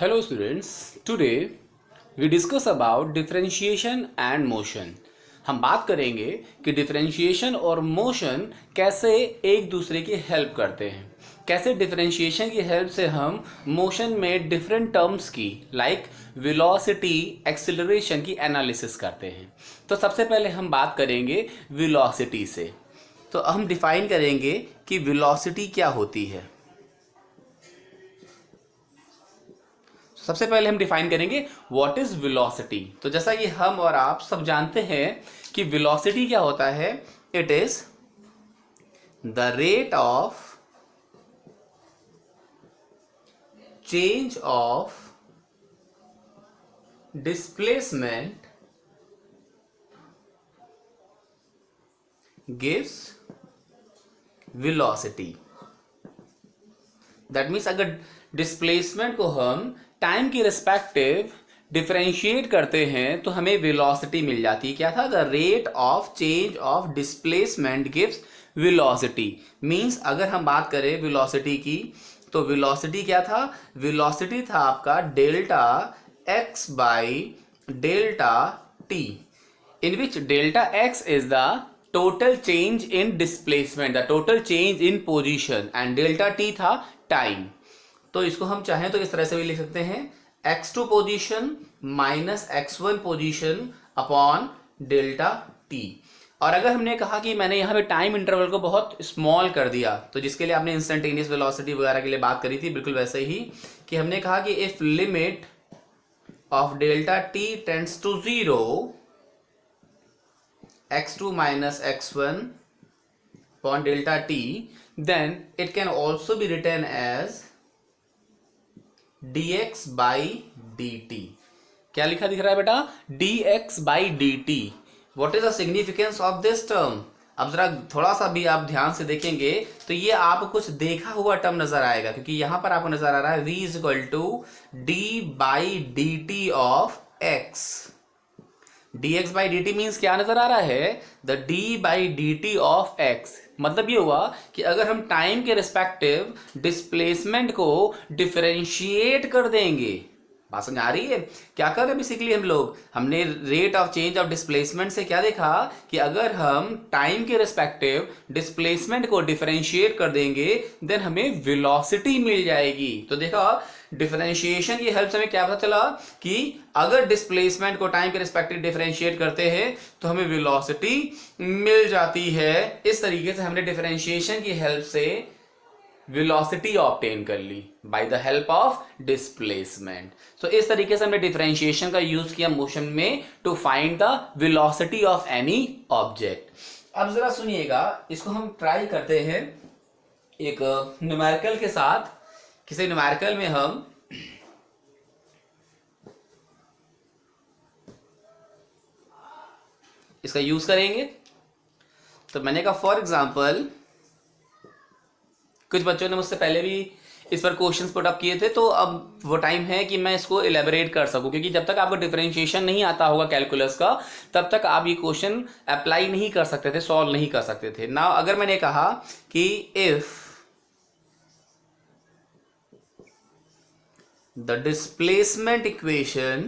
Hello students, today we discuss about differentiation and motion. हम बात करेंगे कि डिफरेंशिएशन और मोशन कैसे एक दूसरे की हेल्प करते हैं, कैसे डिफरेंशिएशन की हेल्प से हम मोशन में डिफरेंट टर्म्स की लाइक वेलोसिटी, एक्सीलरेशन की एनालिसिस करते हैं। तो सबसे पहले हम बात करेंगे वेलोसिटी से। तो हम डिफाइन करेंगे कि वेलोसिटी क्या होती है। सबसे पहले हम डिफाइन करेंगे व्हाट इज वेलोसिटी। तो जैसा कि हम और आप सब जानते हैं कि वेलोसिटी क्या होता है, it is the rate of change of displacement gives velocity. That means अगर डिस्प्लेसमेंट को हम टाइम की रिस्पेक्टिव डिफरेंशिएट करते हैं तो हमें वेलोसिटी मिल जाती है। क्या था? The rate of change of displacement gives velocity. Means अगर हम बात करें वेलोसिटी की तो वेलोसिटी क्या था? वेलोसिटी था आपका delta x by delta T, in which delta x is the total change in displacement, the total change in position, and delta t था time। तो इसको हम चाहें तो इस तरह से भी लिख सकते हैं x2 position minus x1 position upon delta t। और अगर हमने कहा कि मैंने यहाँ पे टाइम इंटरवल को बहुत स्मॉल कर दिया, तो जिसके लिए आपने इंस्टेंटेनियस वेलोसिटी वगैरह के लिए बात करी थी, बिल्कुल वैसे ही कि हमने कहा कि if limit of delta t tends to 0 x2 minus x1 upon delta t, then it can also be written as dx by dt। क्या लिखा दिख रहा है बेटा? dx by dt। What is the significance of this term? अब जरा थोड़ा सा भी आप ध्यान से देखेंगे तो ये आपको कुछ देखा हुआ टर्म नजर आएगा, क्योंकि यहां पर आपको नजर आ रहा है v is equal to D by D T of x। dx by dt means क्या नजर आ रहा है? The d by dt of x। मतलब ये हुआ कि अगर हम टाइम के रिस्पेक्टिव डिस्प्लेसमेंट को डिफरेंशिएट कर देंगे, बात समझ आ रही है? क्या कर रहे हैं बेसिकली हम लोग? हमने rate of change of displacement से क्या देखा कि अगर हम टाइम के रिस्पेक्टिव डिस्प्लेसमेंट को डिफरेंशिएट कर देंगे देन हमें वेलोसिटी मिल जाएगी। तो देखा डिफरेंशिएशन की हेल्प से हमें क्या पता चला कि अगर डिस्प्लेसमेंट को टाइम के रिस्पेक्टिव डिफरेंशिएट करते हैं तो हमें वेलोसिटी मिल जाती है। इस तरीके से हमने डिफरेंशिएशन की हेल्प से वेलोसिटी ऑब्टेन कर ली by the help of displacement. तो इस तरीके से हमने डिफरेंशिएशन का यूज किया मोशन में to find the velocity of any object. अब जरा सुनिएगा, इसको हम ट्राई करते हैं एक न्यूमेरिकल के साथ। किसी न्यूमेरिकल में हम इसका यूज करेंगे। तो मैंने कहा फॉर एग्जांपल, कुछ बच्चों ने मुझसे पहले भी इस पर क्वेश्चंस पुट अप किए थे, तो अब वो टाइम है कि मैं इसको इलेबोरेट कर सकूं, क्योंकि जब तक आपको डिफरेंशिएशन नहीं आता होगा कैलकुलस का तब तक आप ये क्वेश्चन अप्लाई नहीं कर सकते थे, सॉल्व नहीं कर सकते थे ना। अगर मैंने कहा कि if the displacement equation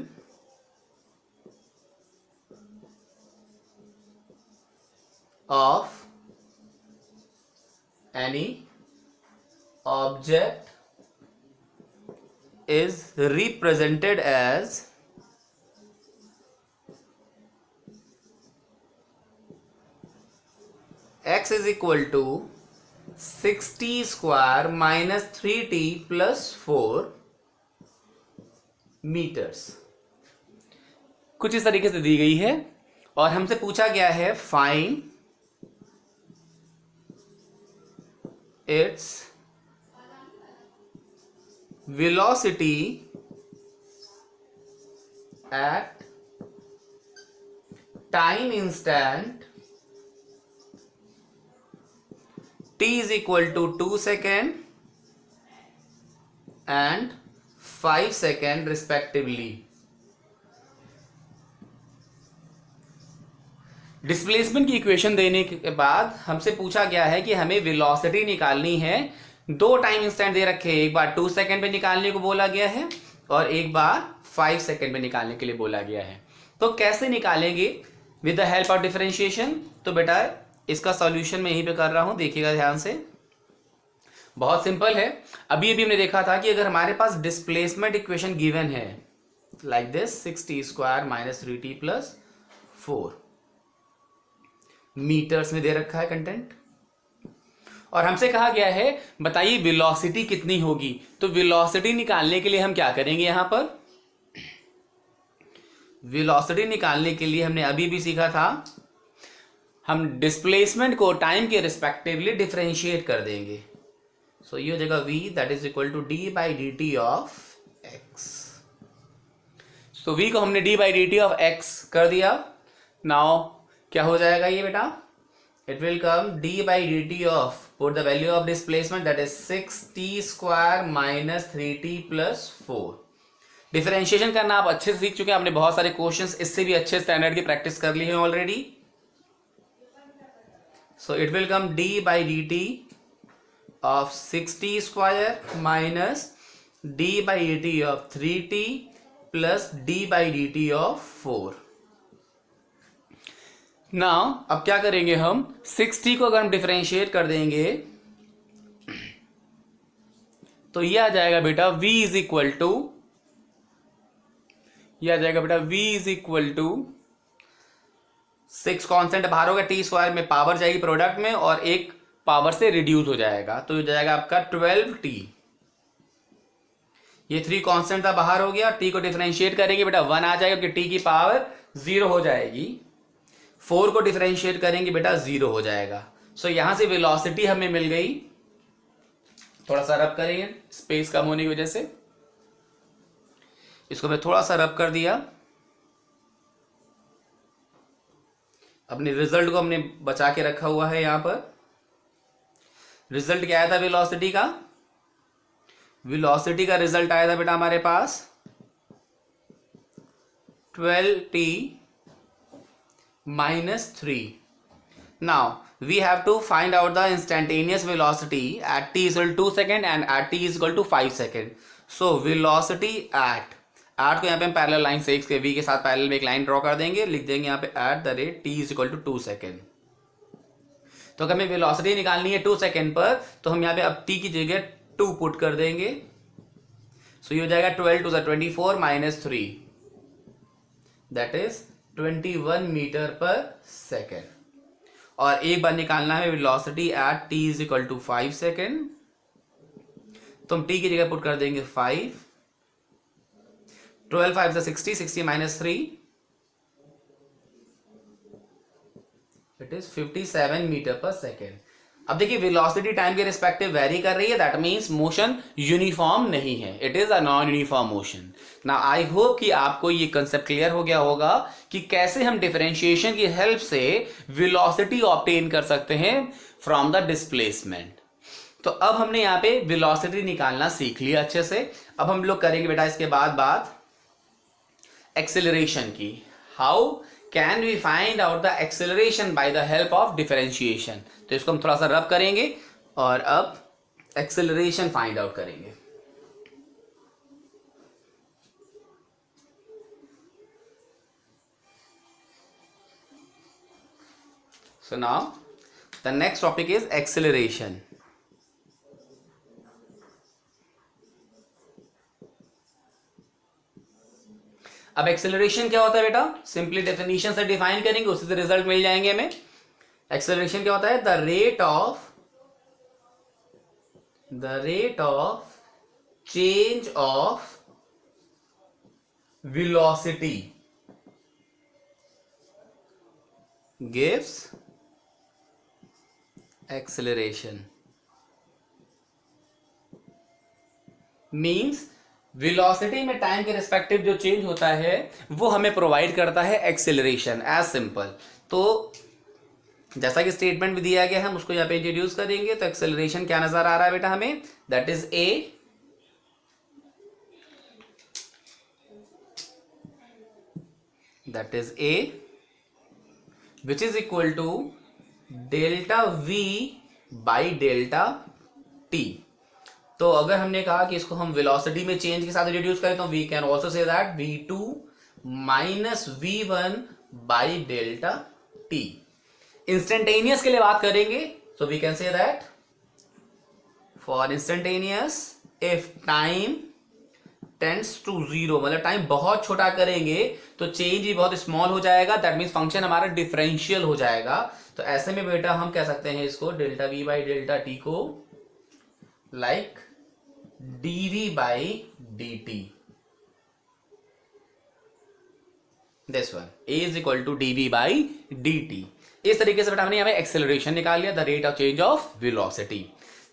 of any object is represented as x is equal to 6t square minus 3t plus 4 metres, कुछ इस तरीके से दी गई है और हमसे पूछा गया है find its velocity at time instant t is equal to 2 second and 5 second respectively. Displacement की इक्वेशन देने के बाद हमसे पूछा गया है कि हमें वेलोसिटी निकालनी है। दो टाइम इंस्टेंट दे रखे हैं, एक बार 2 सेकेंड पे निकालने को बोला गया है और एक बार 5 सेकेंड में निकालने के लिए बोला गया है। तो कैसे निकालेंगे with the help of differentiation? तो बेटा इसका सॉल्यूशन मैं यहीं पे कर रहा हूं, देखिएगा ध्यान से। बहुत सिंपल है। अभी अभी हमने देखा था कि अगर हमारे पास डिस्प्लेसमेंट इक्वेशन गिवन है like this 6t² - 3t + 4 metres में दे रखा है कंटेंट, और हमसे कहा गया है बताइए वेलोसिटी कितनी होगी। तो वेलोसिटी निकालने के लिए हम क्या करेंगे? यहां पर वेलोसिटी निकालने के लिए हमने अभी भी सीखा था, हम डिस्प्लेसमेंट को टाइम के रिस्पेक्टिवली डिफरेंशिएट कर देंगे। सो ये हो जाएगा v that is equal to d/dt of x। So v को हमने d/dt ऑफ x कर दिया। नाउ क्या हो जाएगा ये बेटा? It will come d/dt of, put the value of displacement that is 6t² - 3t + 4। Differentiation करना आप अच्छे से सीख चुके हैं, आपने बहुत सारे क्वेश्चंस इससे भी अच्छे स्टैंडर्ड की प्रैक्टिस कर ली है already. So it will come d/dt of 6t² - d/dt of 3t plus d/dt of 4। Now अब क्या करेंगे हम? 6t को अगर हम डिफरेंशिएट कर देंगे तो ये आ जाएगा बेटा v इज इक्वल टू, ये आ जाएगा बेटा v is equal to 6 constant बाहर होगा, t² में पावर जाएगी प्रोडक्ट में और एक पावर से रिड्यूस हो जाएगा, तो ये जाएगा आपका 12t। ये 3 कांस्टेंट था बाहर हो गया, t को डिफरेंशिएट करेंगे बेटा 1 आ जाएगा क्योंकि t की पावर 0 हो जाएगी। 4 को डिफरेंशिएट करेंगे बेटा 0 हो जाएगा। सो यहां से वेलोसिटी हमें मिल गई, थोड़ा सा रब करेंगे स्पेस कम होने की वजह से, इसको मैं थोड़ा सा रब कर दिया। अपने रिजल्ट को हमने बचा के रखा हुआ है यहां पर। रिजल्ट क्या आया था वेलोसिटी का? वेलोसिटी का रिजल्ट आया था बेटा हमारे पास 12t - 3। Now we have to find out the instantaneous velocity at t = 2 second and at t = 5 second. So velocity at को यहाँ पे हम पैरेलल लाइन से x के v के साथ पैरेलल में एक लाइन ड्रॉ कर देंगे, लिख देंगे यहाँ पे at the rate t = 2 second. तो अगर हमें वेलोसिटी निकालनी है 2 सेकेंड पर, तो हम यहाँ पे अब t की जगह 2 पुट कर देंगे। सो ये हो जाएगा 12 × 24 - 3 that is 21 metre per second. और एक बार निकालना है वेलोसिटी एट t = 5 सेकेंड, तो हम t की जगह पुट कर देंगे 5। 12 × 5 = 60, 60 - 3 it is 57 metre per second. अब देखिए वेलोसिटी टाइम के रिस्पेक्टिव वेरी कर रही है, दैट मींस मोशन यूनिफॉर्म नहीं है, it is a non uniform motion. ना आई होप कि आपको ये कंसेप्ट क्लियर हो गया होगा कि कैसे हम डिफरेंशिएशन की हेल्प से वेलोसिटी ऑब्टेन कर सकते हैं फ्रॉम द डिस्प्लेसमेंट। तो अब हमने यहाँ पे वेलोसिटी निकालना सीख लिया अच्छे से। अब हम लोग करेंगे बेटा इसके बाद बात एक्सेलरेशन की। How can we find out the acceleration by the help of differentiation? तो इसको हम थोड़ा सा रब करेंगे और अब एक्सेलरेशन फाइंड आउट करेंगे। So now the next topic is acceleration. अब एक्सेलरेशन क्या होता है बेटा? सिंपली डेफिनेशन से डिफाइन करेंगे, उसी से रिजल्ट मिल जाएंगे हमें। एक्सेलरेशन क्या होता है? The rate of change of velocity gives acceleration. Means velocity में टाइम के रिस्पेक्टिव जो चेंज होता है वो हमें प्रोवाइड करता है एक्सेलरेशन, एज सिंपल। तो जैसा कि स्टेटमेंट भी दिया गया है हम उसको यहाँ पे इंट्रोड्यूस करेंगे। तो एक्सेलरेशन क्या नजर आ रहा है बेटा हमें? That is a which is equal to delta v by delta t। तो अगर हमने कहा कि इसको हम वेलोसिटी में चेंज के साथ रिड्यूस करें तो we can also say that v2 minus v1 by delta t। Instantaneous के लिए बात करेंगे तो we can say that for instantaneous if time tends to zero, मतलब टाइम बहुत छोटा करेंगे तो चेंज भी बहुत स्मॉल हो जाएगा, दैट मीन्स फंक्शन हमारा डिफरेंशियल हो जाएगा। तो ऐसे में बेटा हम कह सकते हैं इसको delta V by delta T को like dv by dt, this one is equal to dv by dt। इस तरीके से बेटा हमने यहाँ पे एक्सेलरेशन निकाल लिया, the rate of change of velocity.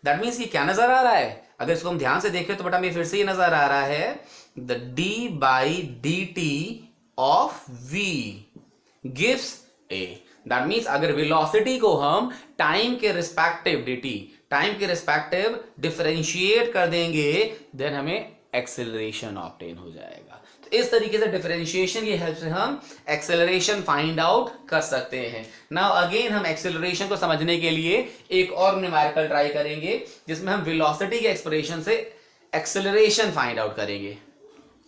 That means ये क्या नजर आ रहा है, अगर इसको हम ध्यान से देखें तो बेटा हमें फिर से ये नजर आ रहा है the d by dt of v gives a। That means अगर वेलोसिटी को हम टाइम के रिस्पेक्टिव dt, टाइम के रिस्पेक्टिव डिफरेंशिएट कर देंगे देन हमें एक्सेलरेशन ऑब्टेन हो जाएगा। तो इस तरीके से डिफरेंशिएशन की हेल्प से हम एक्सेलरेशन फाइंड आउट कर सकते हैं। नाउ अगेन हम एक्सेलरेशन को समझने के लिए एक और न्यूमेरिकल ट्राई करेंगे जिसमें हम वेलोसिटी के एक्सप्रेशन से एक्सेलरेशन फाइंड आउट करेंगे।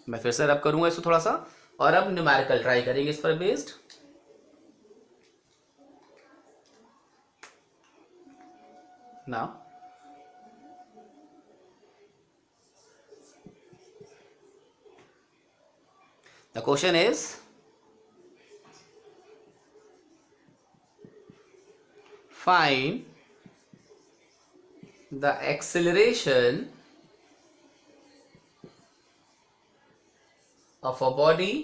मैं फिर से रब करूंगा इसको थोड़ा सा और अब न्यूमेरिकल ट्राई करेंगे इस पर based. Now, the question is find the acceleration of a body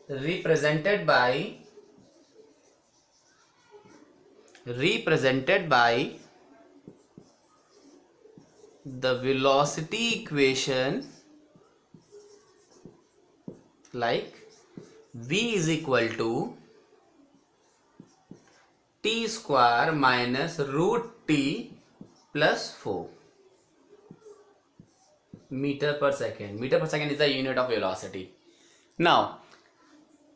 represented by the velocity equation like v is equal to t square minus root t plus 4 meter per second. Meter per second is the unit of velocity. Now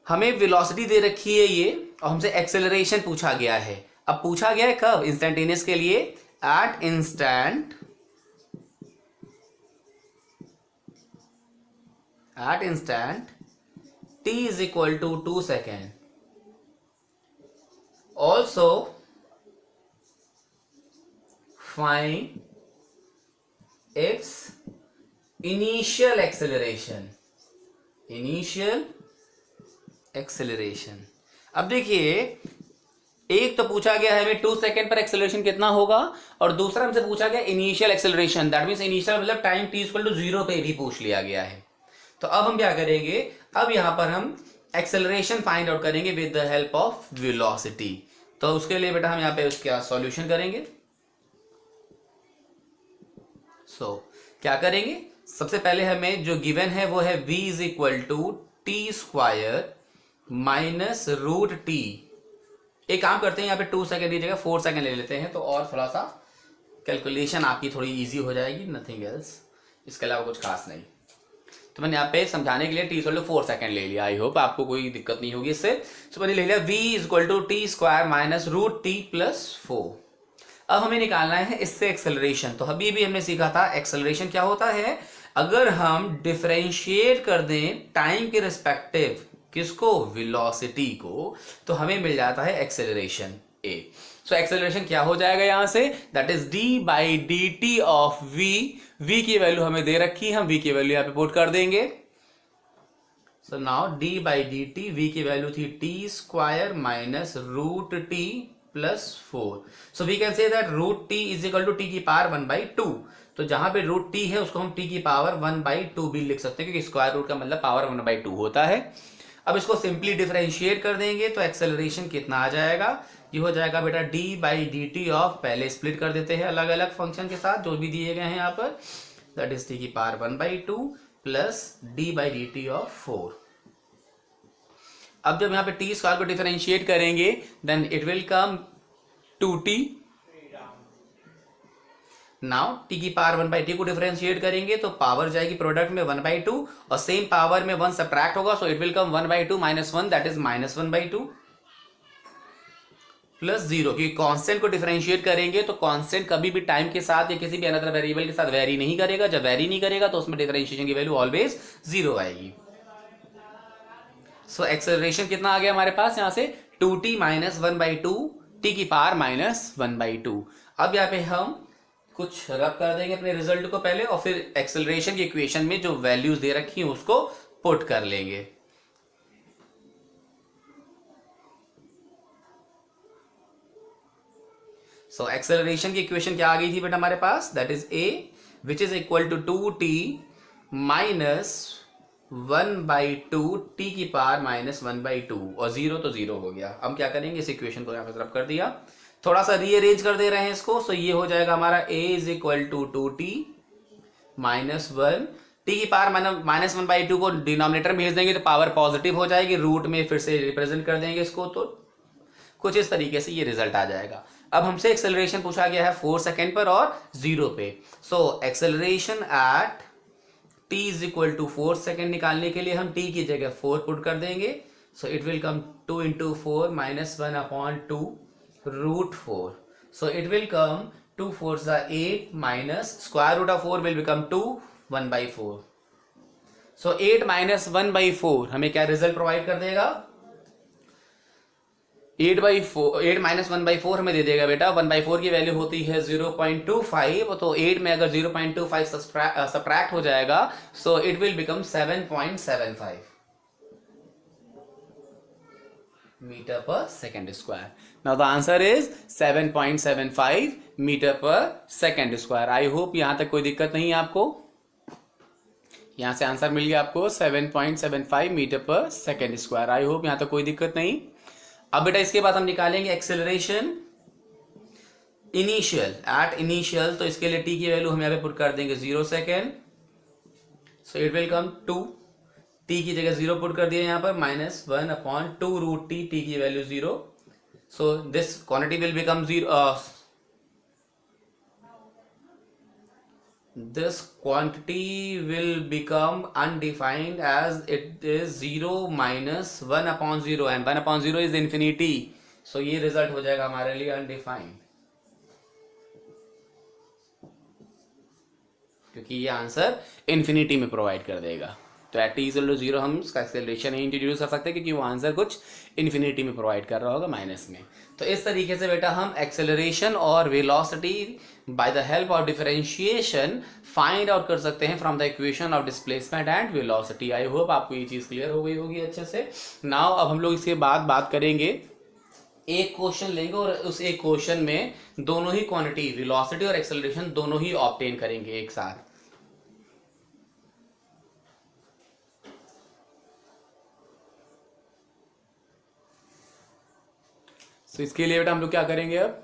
हमें velocity दे रखी है ये और हमसे acceleration पूछा गया है। अब पूछा गया है कब, इंस्टेंटेनियस के लिए at instant t is equal to 2 seconds. Also find its initial acceleration. अब देखिए एक तो पूछा गया है हमें 2 सेकंड पर एक्सेलरेशन कितना होगा और दूसरा हमसे पूछा गया initial acceleration, that means initial मतलब टाइम t इक्वल टू 0 पे भी पूछ लिया गया है। तो अब हम क्या करेंगे, अब यहां पर हम एक्सेलरेशन फाइंड आउट करेंगे with the help of velocity. तो उसके लिए बेटा हम यहाँ पे उसका सॉल्यूशन करेंगे। क्या करेंगे, सबसे पहले हमें जो गिवन है वो है v is equal to T square minus root T. एक काम करते हैं यहाँ पे 2 सेकंड की जगह 4 सेकंड ले लेते हैं तो और थोड़ा सा कैलकुलेशन आपकी थोड़ी इजी हो जाएगी, नथिंग एल्स, इसके अलावा कुछ खास नहीं। तो मैंने यहाँ पे समझाने के लिए टी इक्वल टू 4 सेकंड ले लिया, आई होप आपको कोई दिक्कत नहीं होगी इससे। तो मैंने ले लिया v is equal to T square minus root T plus 4। अब हमें निकालना है इससे एक्सेलरेशन। तो अभी भी हमने सीखा था एक्सेलरेशन क्या होता है, अगर हम डिफरेंशिएट कर दें टाइम के रिस्पेक्टिव किसको, वेलोसिटी को, तो हमें मिल जाता है एक्सेलरेशन a। सो एक्सेलरेशन क्या हो जाएगा यहां से, that is d by D T of v की वैल्यू हमें दे रखी है, हम v की वैल्यू यहां पे पुट कर देंगे। So now d by D T, v की वैल्यू थी T square minus root T plus 4। So we can say that root T is equal to T की पावर 1/2। तो जहां पे रूट टी है उसको हम टी की पावर 1/2 भी लिख सकते हैं क्योंकि स्क्वायर रूट का मतलब पावर 1/2 होता है। अब इसको सिंपली डिफरेंशिएट कर देंगे तो एक्सेलरेशन कितना आ जाएगा, ये हो जाएगा बेटा d by D T of, पहले स्प्लिट कर देते हैं अलग अलग फंक्शन के साथ जो भी दिए गए हैं यहाँ पर, दैट इज टी की power 1/2 plus d by D T of 4। अब जब यहाँ पे टी स्क्वायर को डिफरेंशिएट करेंगे then it will come 2t। Now t की पावर 1/2 को डिफरेंशिएट करेंगे तो पावर जाएगी प्रोडक्ट में 1/2 और सेम पावर में 1 सब्ट्रैक्ट होगा, सो it will come 1/2 minus 1 that is minus 1/2। Plus zero, क्योंकि कांस्टेंट को डिफरेंशिएट करेंगे तो कांस्टेंट कभी भी टाइम के साथ या किसी भी अनदर वेरिएबल के साथ वेरी नहीं करेगा। जब वेरी नहीं करेगा तो उसमें डिफरेंशिएशन की वैल्यू ऑलवेज जीरो आएगी। सो एक्सेलरेशन कितना आ गया हमारे पास यहां से 2t माइनस 1/2 t की पावर माइनस 1/2। अब यहाँ पे हम कुछ रब कर देंगे अपने रिजल्ट को पहले, और फिर एक्सेलरेशन की इक्वेशन में जो वैल्यूज दे रखी हैं उसको पुट कर लेंगे। सो एक्सेलरेशन की इक्वेशन क्या आ गई थी बेटा हमारे पास, that is a which is equal to 2t minus 1/2 t की पावर माइनस 1/2, और जीरो तो जीरो हो गया। अब क्या करेंगे, इस इक्वेशन को यहां पर रब कर दिया, थोड़ा सा रीअरेंज कर दे रहे हैं इसको। सो ये हो जाएगा हमारा a is equal to 2t minus 1, t की पावर माइनस 1/2 को डिनोमिनेटर में भेज देंगे तो पावर पॉजिटिव हो जाएगी, रूट में फिर से रिप्रेजेंट कर देंगे इसको, तो कुछ इस तरीके से ये रिजल्ट आ जाएगा। अब हमसे एक्सेलरेशन पूछा गया है 4 सेकेंड पर और 0 पे। So acceleration at t is equal to 4 second निकालने के लिए हम t की जगह 4 पुट कर देंगे। So it will come 2 into 4 minus 1/2 root 4। So it will come 2 4 8 minus square root of 4 will become 2 1/4। सो 8 माइनस 1/4 हमें क्या रिजल्ट प्रोवाइड कर देगा, 8 माइनस 1/4 हमें दे देगा बेटा। 1/4 की वैल्यू होती है 0.25, तो 8 में अगर 0.25 सब्ट्रैक्ट हो जाएगा so it will become 7.75 metre per second square. Now the answer is 7.75 metre per second square. I hope यहां तक कोई दिक्कत नहीं है आपको, यहां से आंसर मिल गया आपको 7.75 metre per second square. I hope यहां तक कोई दिक्कत नहीं। अब बेटा इसके बाद हम निकालेंगे एक्सेलरेशन इनिशियल एट इनिशियल, तो इसके लिए t की वैल्यू हम यहाँ पे पुट कर देंगे 0 second. So it will come 2, t की जगह 0 पुट कर दिया यहाँ पर, माइनस 1/2 रूट t, t की value 0। So this quantity will become 0, this quantity will become undefined as it is 0 minus 1/0 and 1/0 is infinity. So ये रिजल्ट हो जाएगा हमारे लिए undefined, क्योंकि ये आंसर इन्फिनिटी में प्रोवाइड कर देगा। तो एट t इक्वल टू 0 हम इसका एक्सेलरेशन नहीं इंट्रोड्यूस कर सकते क्योंकि वो आंसर कुछ इन्फिनिटी में प्रोवाइड कर रहा होगा माइनस में। तो इस तरीके से बेटा हम एक्सेलरेशन और velocity bye the help of differentiation find out कर सकते हैं from the equation of displacement and velocity. I hope आपको ये चीज क्लियर हो गई होगी अच्छे से। नाउ अब हम लोग इसके बाद बात करेंगे, एक क्वेश्चन लेंगे और उस एक क्वेश्चन में दोनों ही क्वांटिटी वेलोसिटी और एक्सेलरेशन दोनों ही ऑब्टेन करेंगे एक साथ। तो इसके लिए बेटा हम लोग क्या करेंगे, अब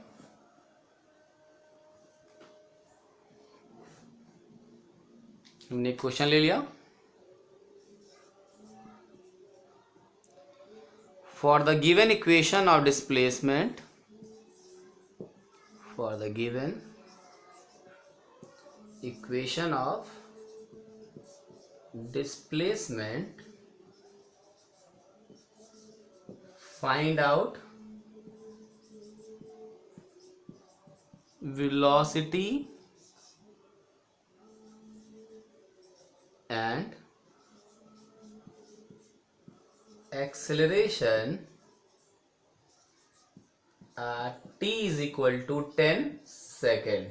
हमने एक क्वेश्चन ले लिया, for the given equation of displacement, for the given equation of displacement find out velocity and acceleration at t is equal to 10 second.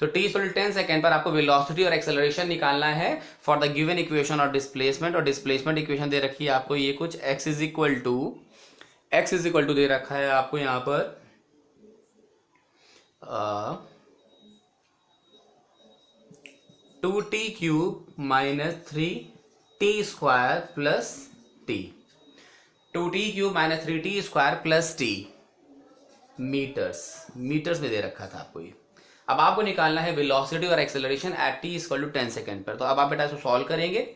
तो t इक्वल टू 10 सेकेंड पर आपको वेलोसिटी और एक्सेलरेशन निकालना है for the given equation of displacement. और displacement equation दे रखी है आपको ये कुछ x इज इक्वल टू दे रखा है आपको यहाँ पर 2t cube minus 3t square plus t, 2t cube minus 3t square plus t metres में दे रखा था आपको ये। अब आपको निकालना है वेलोसिटी और acceleration at t equal to 10 second पर। तो अब आप बेटा इसको सॉल्व करेंगे।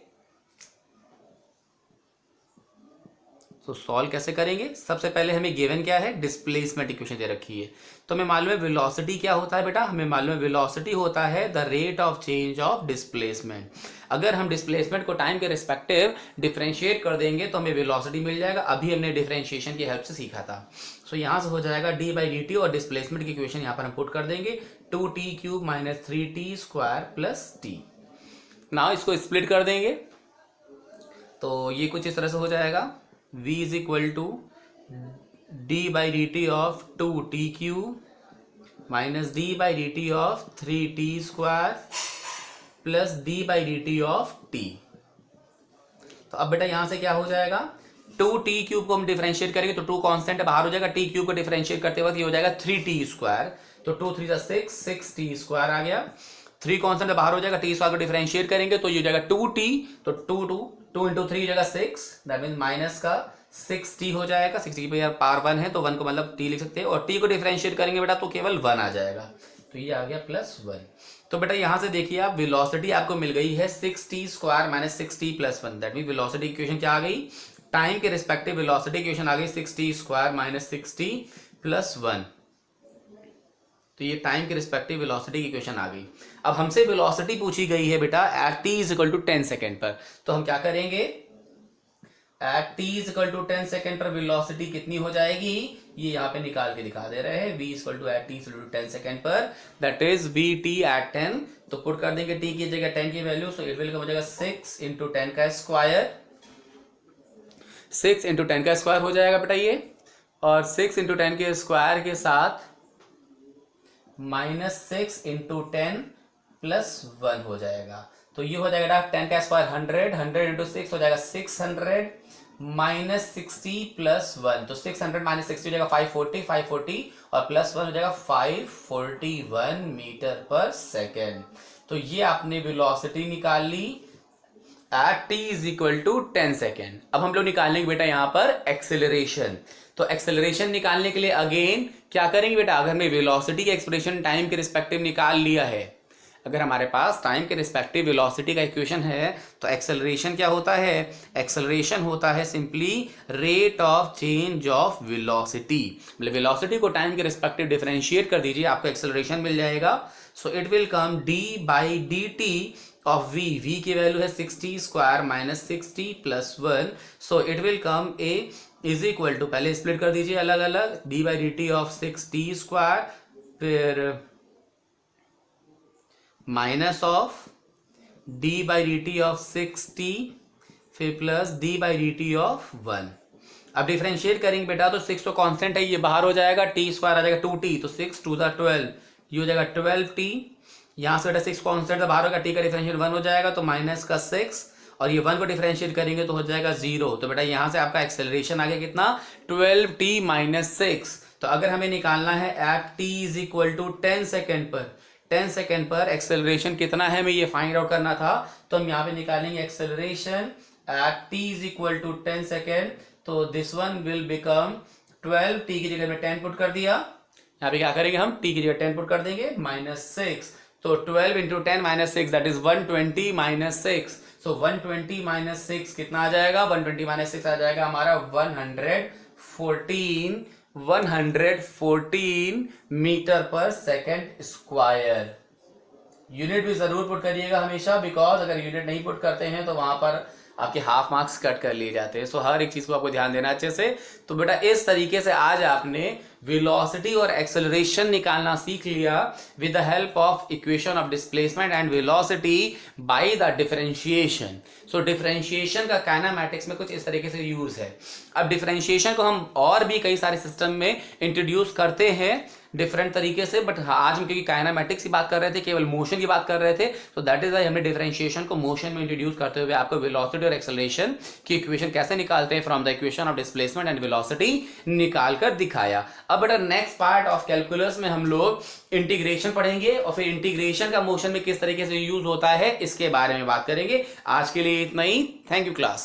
तो सॉल्व कैसे करेंगे, सबसे पहले हमें गिवन क्या है, डिस्प्लेसमेंट इक्वेशन दे रखी है। तो हमें मालूम है वेलोसिटी क्या होता है बेटा, हमें मालूम है वेलोसिटी होता है the rate of change of displacement. अगर हम डिस्प्लेसमेंट को टाइम के रिस्पेक्टिव डिफरेंशिएट कर देंगे तो हमें वेलोसिटी मिल जाएगा। अभी हमने डिफरेंशिएशन की हेल्प से सीखा था। सो यहाँ से हो जाएगा डी बाई डी टी, और डिस्प्लेसमेंट की इक्वेशन यहाँ पर हम पुट कर देंगे 2t³ minus 3t² plus T. Now इसको स्प्लिट कर देंगे तो ये कुछ इस तरह से हो जाएगा, v is equal to D by D T of 2t³ minus d by D T of 3t² plus d by D T of t। तो अब बेटा यहां से क्या हो जाएगा, 2t³ को हम डिफरेंशिएट करेंगे तो 2 कांस्टेंट बाहर हो जाएगा, t³ को डिफरेंशिएट करते वक्त ये हो जाएगा 3t², तो 2 3 6t² आ गया। 3 कांस्टेंट बाहर हो जाएगा, t² को डिफरेंशिएट करेंगे तो ये हो जाएगा 2t, तो 2 इंटू 3 हो जाएगा 6, दैट मीन माइनस का 6t हो जाएगा। 6t पे यार पावर 1 है तो 1 को मतलब t लिख सकते हैं, और t को डिफरेंशिएट करेंगे बेटा तो केवल 1 आ जाएगा, तो ये आ गया प्लस 1। तो बेटा यहां से देखिए आप, वेलोसिटी आपको मिल गई है 6t² minus 6t plus 1, that mean velocity equation क्या आ गई, टाइम के रिस्पेक्टिव वेलोसिटी इक्वेशन आ गई 6t² माइनस 6t प्लस 1। तो ये टाइम के रिस्पेक्टिव वेलोसिटी की इक्वेशन आ गई। अब हमसे वेलोसिटी पूछी गई है बेटा at t is equal to 10 second पर, तो हम क्या करेंगे, at t is equal to 10 second पर वेलोसिटी कितनी हो जाएगी, ये यहाँ पे निकाल के दिखा दे रहे हैं, v is equal to at t is equal to 10 second पर, दैट इज vt एट 10। तो पुट कर देंगे t की जगह 10 की वैल्यू, सो इट विल हो जाएगा 6 इंटू 10 का स्क्वायर, 6 इंटू 10 का स्क्वायर हो जाएगा बेटा ये, और 6 इंटू 10 के स्क्वायर के साथ माइनस 6 इंटू 10 प्लस 1 हो जाएगा, तो ये हो जाएगा 10 का स्क्वायर 100, 100 इंटू 6 हो जाएगा 600 माइनस 60 प्लस 1, तो 600 माइनस 60 हो जाएगा 540, 540 और प्लस 1 हो जाएगा 541 मीटर पर सेकेंड। तो ये आपने वेलोसिटी निकाल ली at t is equal to 10 second. अब हम लोग निकालेंगे बेटा यहाँ पर एक्सेलरेशन। तो एक्सेलरेशन निकालने के लिए अगेन क्या करेंगे बेटा, अगर हमने वेलोसिटी की एक्सप्रेशन टाइम के रिस्पेक्टिव निकाल लिया है, अगर हमारे पास टाइम के रिस्पेक्टिव वेलोसिटी का इक्वेशन है, तो एक्सेलरेशन क्या होता है, एक्सेलरेशन होता है simply rate of change of velocity. मतलब वेलोसिटी को टाइम के रिस्पेक्टिव डिफरेंशिएट कर दीजिए, आपको एक्सेलरेशन मिल जाएगा। So it will come d by D T of v, v की वैल्यू है 6t² minus 6t plus 1, so it will come a is equal to, पहले स्प्लिट कर दीजिए अलग अलग, D by D T of 6t², फिर minus of D by D T of 6t, फिर plus d by D T of 1। अब differentiate करेंगे बेटा तो 6 तो कांस्टेंट है, ये बाहर हो जाएगा, t² आ जाएगा 2t, तो 6 2 12, ये हो जाएगा 12t, यहाँ से बेटा 6 कांस्टेंट बाहर होगा, t का डिफरेंशिएट 1 हो जाएगा, तो माइनस का 6, और ये 1 को डिफरेंशिएट करेंगे तो हो जाएगा 0। तो बेटा यहाँ से आपका एक्सेलरेशन आ गया कितना, 12t माइनस 6। तो अगर हमें निकालना है at t is equal to 10 second पर, 10 सेकेंड पर एक्सेलरेशन कितना है हमें ये फाइंड आउट करना था, तो हम यहाँ पे निकालेंगे acceleration at t is equal to 10 second, तो this one will become 12, t की जगह में 10 पुट कर दिया, यहाँ पे क्या करेंगे हम, t की जगह 10 पुट कर देंगे, माइनस 6, तो 12 into 10 minus 6 that is 120 minus 6, so 120 minus 6 कितना आ जाएगा, 120 माइनस 6 आ जाएगा हमारा 114 metre per second square. Unit भी जरूर पुट करिएगा हमेशा, बिकॉज अगर यूनिट नहीं पुट करते हैं तो वहां पर आपके हाफ मार्क्स कट कर लिए जाते हैं। सो हर एक चीज को आपको ध्यान देना अच्छे से। तो बेटा इस तरीके से आज आपने वेलोसिटी और एक्सेलरेशन निकालना सीख लिया with the help of equation of displacement and velocity by the differentiation. So differentiation का काइनेमैटिक्स में कुछ इस तरीके से यूज है। अब डिफरेंशिएशन को हम और भी कई सारे सिस्टम में इंट्रोड्यूस करते हैं डिफरेंट तरीके से, बट आज हम क्योंकि काइनेमैटिक्स की बात कर रहे थे, केवल मोशन की बात कर रहे थे, तो दैट इज वाई हमने डिफरेंशिएशन को मोशन में इंट्रोड्यूस करते हुए आपको वेलोसिटी और एक्सेलरेशन की इक्वेशन कैसे निकालते हैं from the equation of displacement and velocity निकाल कर दिखाया। अब बेटा नेक्स्ट पार्ट ऑफ कैलकुलस में हम लोग इंटीग्रेशन पढ़ेंगे और फिर इंटीग्रेशन का मोशन में किस तरीके से यूज होता है इसके बारे में बात करेंगे। आज के लिए इतना ही। Thank you class.